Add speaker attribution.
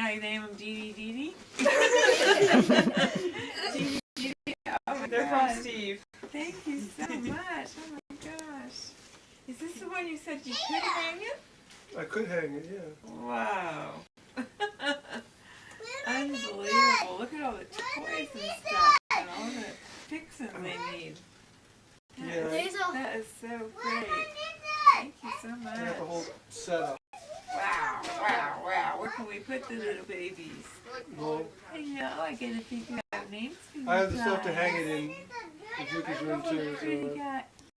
Speaker 1: now you name them Dee Dee. Oh my
Speaker 2: They're
Speaker 1: gosh.
Speaker 2: from Steve.
Speaker 1: Thank you so much. Oh my gosh. Is this the one you said you could hang it?
Speaker 3: I could hang it, yeah.
Speaker 1: Wow. Unbelievable. Look at all the toys and stuff and all the fixing they need.
Speaker 3: Yeah.
Speaker 1: That is so great. Thank you so much.
Speaker 3: I got the whole setup.
Speaker 1: Wow, wow, wow. Where can we put the little babies?
Speaker 3: Well,
Speaker 1: I know, I get a think you have names for you
Speaker 3: I have the stuff to
Speaker 1: guys.
Speaker 3: hang it in the Juki's room too.
Speaker 1: What do you
Speaker 3: So
Speaker 1: got?